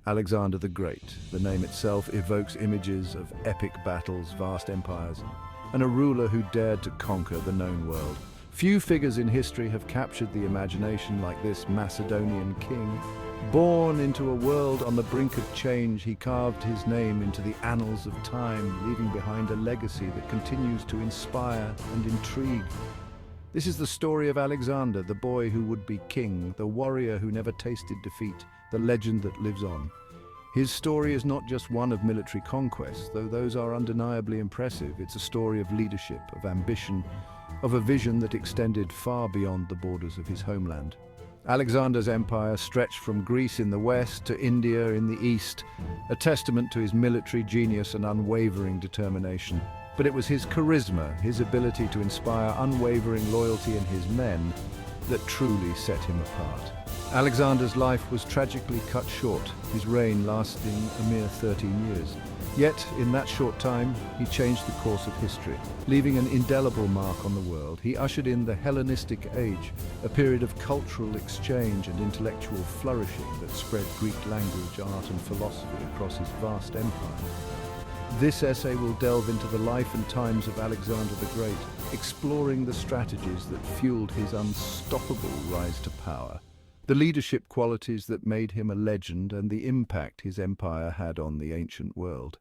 Alexander the Great. The name itself evokes images of epic battles, vast empires, and a ruler who dared to conquer the known world. Few figures in history have captured the imagination like this Macedonian king. Born into a world on the brink of change, he carved his name into the annals of time, leaving behind a legacy that continues to inspire and intrigue. This is the story of Alexander, the boy who would be king, the warrior who never tasted defeat, the legend that lives on. His story is not just one of military conquest, though those are undeniably impressive. It's a story of leadership, of ambition, of a vision that extended far beyond the borders of his homeland. Alexander's empire stretched from Greece in the west to India in the east, a testament to his military genius and unwavering determination. But it was his charisma, his ability to inspire unwavering loyalty in his men, that truly set him apart. Alexander's life was tragically cut short, his reign lasting a mere 13 years. Yet, in that short time, he changed the course of history. Leaving an indelible mark on the world, he ushered in the Hellenistic Age, a period of cultural exchange and intellectual flourishing that spread Greek language, art and philosophy across his vast empire. This essay will delve into the life and times of Alexander the Great, exploring the strategies that fueled his unstoppable rise to power, the leadership qualities that made him a legend, and the impact his empire had on the ancient world.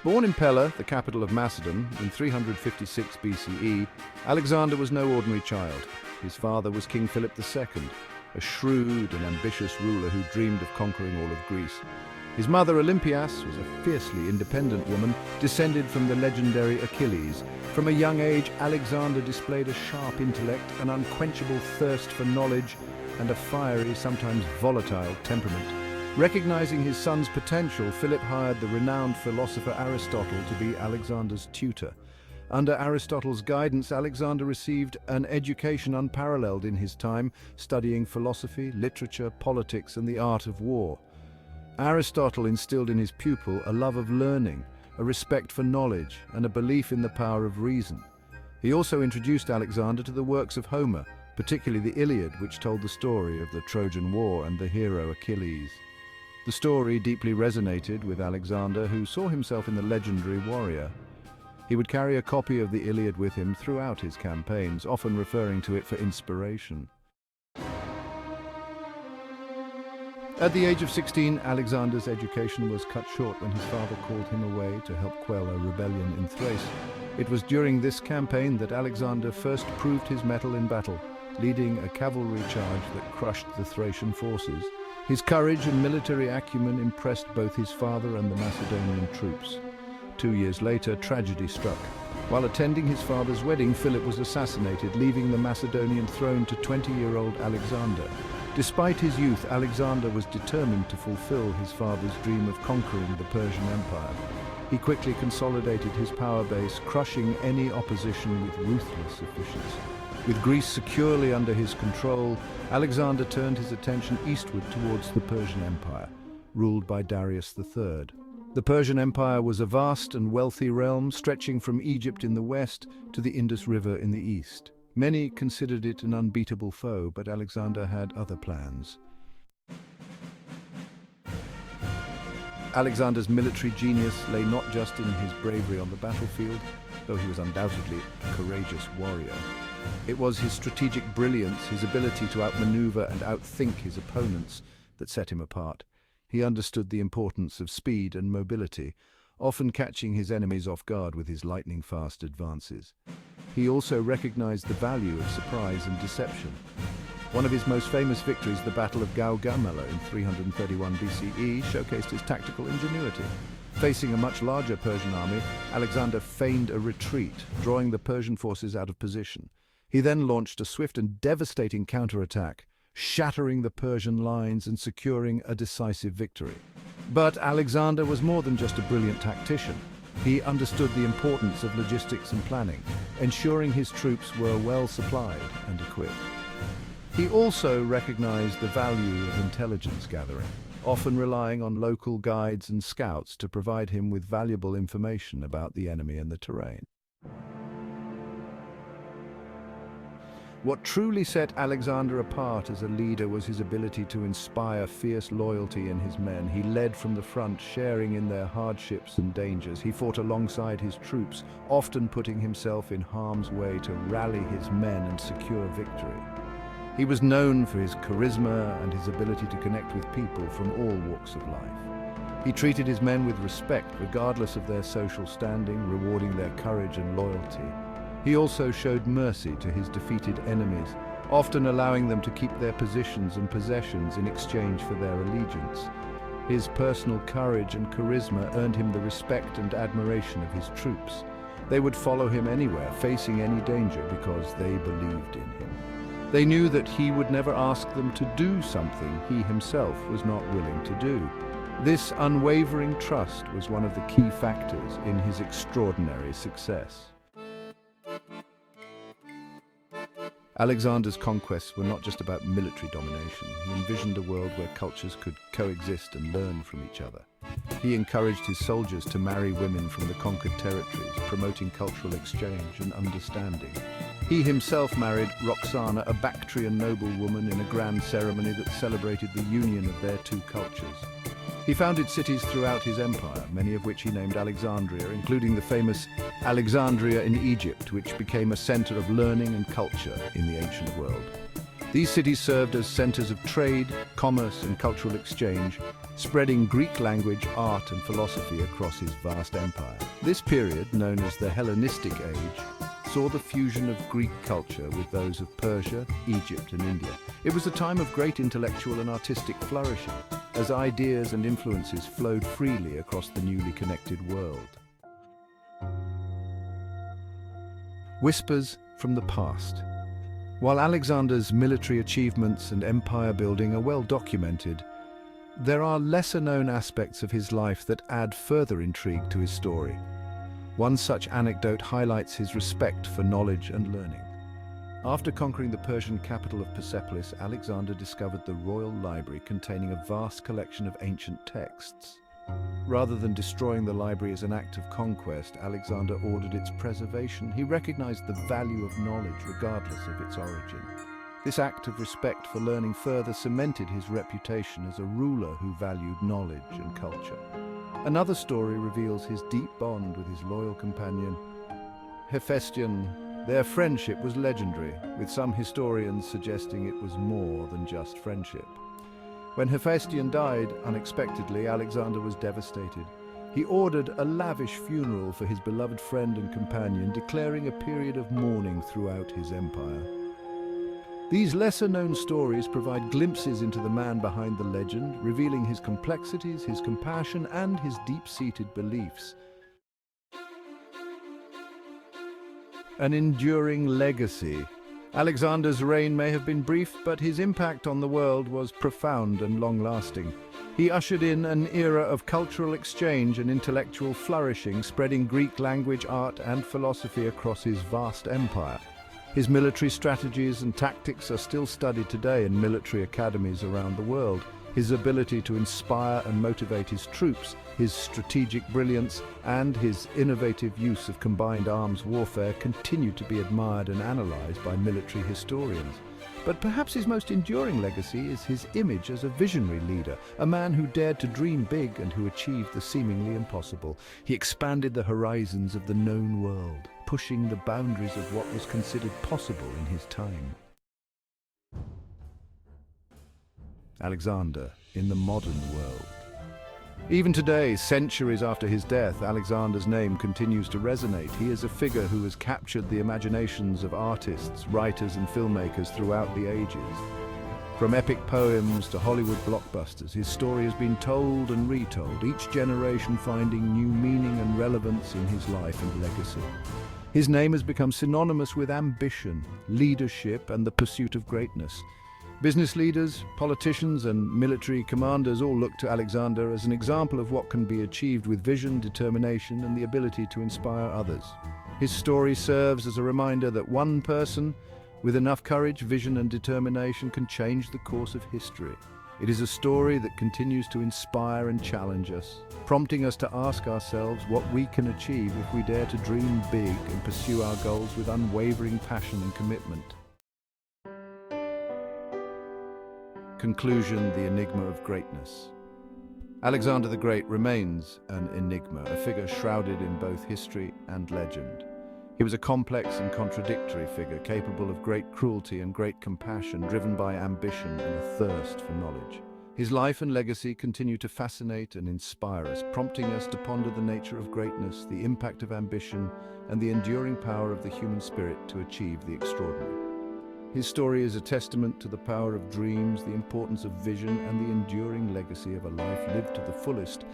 Born in Pella, the capital of Macedon, in 356 BCE, Alexander was no ordinary child. His father was King Philip II, a shrewd and ambitious ruler who dreamed of conquering all of Greece. His mother, Olympias, was a fiercely independent woman, descended from the legendary Achilles. From a young age, Alexander displayed a sharp intellect, an unquenchable thirst for knowledge, and a fiery, sometimes volatile temperament. Recognizing his son's potential, Philip hired the renowned philosopher Aristotle to be Alexander's tutor. Under Aristotle's guidance, Alexander received an education unparalleled in his time, studying philosophy, literature, politics, and the art of war. Aristotle instilled in his pupil a love of learning, a respect for knowledge, and a belief in the power of reason. He also introduced Alexander to the works of Homer, particularly the Iliad, which told the story of the Trojan War and the hero Achilles. The story deeply resonated with Alexander, who saw himself in the legendary warrior. He would carry a copy of the Iliad with him throughout his campaigns, often referring to it for inspiration. At the age of 16, Alexander's education was cut short when his father called him away to help quell a rebellion in Thrace. It was during this campaign that Alexander first proved his mettle in battle, leading a cavalry charge that crushed the Thracian forces. His courage and military acumen impressed both his father and the Macedonian troops. 2 years later, tragedy struck. While attending his father's wedding, Philip was assassinated, leaving the Macedonian throne to 20-year-old Alexander. Despite his youth, Alexander was determined to fulfill his father's dream of conquering the Persian Empire. He quickly consolidated his power base, crushing any opposition with ruthless efficiency. With Greece securely under his control, Alexander turned his attention eastward towards the Persian Empire, ruled by Darius III. The Persian Empire was a vast and wealthy realm, stretching from Egypt in the west to the Indus River in the east. Many considered it an unbeatable foe, but Alexander had other plans. Alexander's military genius lay not just in his bravery on the battlefield, though he was undoubtedly a courageous warrior. It was his strategic brilliance, his ability to outmaneuver and outthink his opponents, that set him apart. He understood the importance of speed and mobility, often catching his enemies off guard with his lightning-fast advances. He also recognized the value of surprise and deception. One of his most famous victories, the Battle of Gaugamela in 331 BCE, showcased his tactical ingenuity. Facing a much larger Persian army, Alexander feigned a retreat, drawing the Persian forces out of position. He then launched a swift and devastating counterattack, shattering the Persian lines and securing a decisive victory. But Alexander was more than just a brilliant tactician. He understood the importance of logistics and planning, ensuring his troops were well supplied and equipped. He also recognized the value of intelligence gathering, often relying on local guides and scouts to provide him with valuable information about the enemy and the terrain. What truly set Alexander apart as a leader was his ability to inspire fierce loyalty in his men. He led from the front, sharing in their hardships and dangers. He fought alongside his troops, often putting himself in harm's way to rally his men and secure victory. He was known for his charisma and his ability to connect with people from all walks of life. He treated his men with respect, regardless of their social standing, rewarding their courage and loyalty. He also showed mercy to his defeated enemies, often allowing them to keep their positions and possessions in exchange for their allegiance. His personal courage and charisma earned him the respect and admiration of his troops. They would follow him anywhere, facing any danger, because they believed in him. They knew that he would never ask them to do something he himself was not willing to do. This unwavering trust was one of the key factors in his extraordinary success. Alexander's conquests were not just about military domination. He envisioned a world where cultures could coexist and learn from each other. He encouraged his soldiers to marry women from the conquered territories, promoting cultural exchange and understanding. He himself married Roxana, a Bactrian noblewoman, in a grand ceremony that celebrated the union of their two cultures. He founded cities throughout his empire, many of which he named Alexandria, including the famous Alexandria in Egypt, which became a center of learning and culture in the ancient world. These cities served as centers of trade, commerce, and cultural exchange, spreading Greek language, art, and philosophy across his vast empire. This period, known as the Hellenistic Age, saw the fusion of Greek culture with those of Persia, Egypt, and India. It was a time of great intellectual and artistic flourishing, as ideas and influences flowed freely across the newly connected world. Whispers from the past. While Alexander's military achievements and empire building are well documented, there are lesser-known aspects of his life that add further intrigue to his story. One such anecdote highlights his respect for knowledge and learning. After conquering the Persian capital of Persepolis, Alexander discovered the royal library containing a vast collection of ancient texts. Rather than destroying the library as an act of conquest, Alexander ordered its preservation. He recognized the value of knowledge regardless of its origin. This act of respect for learning further cemented his reputation as a ruler who valued knowledge and culture. Another story reveals his deep bond with his loyal companion, Hephaestion. Their friendship was legendary, with some historians suggesting it was more than just friendship. When Hephaestion died unexpectedly, Alexander was devastated. He ordered a lavish funeral for his beloved friend and companion, declaring a period of mourning throughout his empire. These lesser-known stories provide glimpses into the man behind the legend, revealing his complexities, his compassion, and his deep-seated beliefs. An enduring legacy. Alexander's reign may have been brief, but his impact on the world was profound and long-lasting. He ushered in an era of cultural exchange and intellectual flourishing, spreading Greek language, art, and philosophy across his vast empire. His military strategies and tactics are still studied today in military academies around the world. His ability to inspire and motivate his troops, his strategic brilliance, and his innovative use of combined arms warfare continue to be admired and analyzed by military historians. But perhaps his most enduring legacy is his image as a visionary leader, a man who dared to dream big and who achieved the seemingly impossible. He expanded the horizons of the known world, pushing the boundaries of what was considered possible in his time. Alexander in the modern world. Even today, centuries after his death, Alexander's name continues to resonate. He is a figure who has captured the imaginations of artists, writers, and filmmakers throughout the ages. From epic poems to Hollywood blockbusters, his story has been told and retold, each generation finding new meaning and relevance in his life and legacy. His name has become synonymous with ambition, leadership, and the pursuit of greatness. Business leaders, politicians, and military commanders all look to Alexander as an example of what can be achieved with vision, determination, and the ability to inspire others. His story serves as a reminder that one person with enough courage, vision, and determination can change the course of history. It is a story that continues to inspire and challenge us, prompting us to ask ourselves what we can achieve if we dare to dream big and pursue our goals with unwavering passion and commitment. Conclusion: the enigma of greatness. Alexander the Great remains an enigma, a figure shrouded in both history and legend. He was a complex and contradictory figure, capable of great cruelty and great compassion, driven by ambition and a thirst for knowledge. His life and legacy continue to fascinate and inspire us, prompting us to ponder the nature of greatness, the impact of ambition, and the enduring power of the human spirit to achieve the extraordinary. His story is a testament to the power of dreams, the importance of vision, and the enduring legacy of a life lived to the fullest,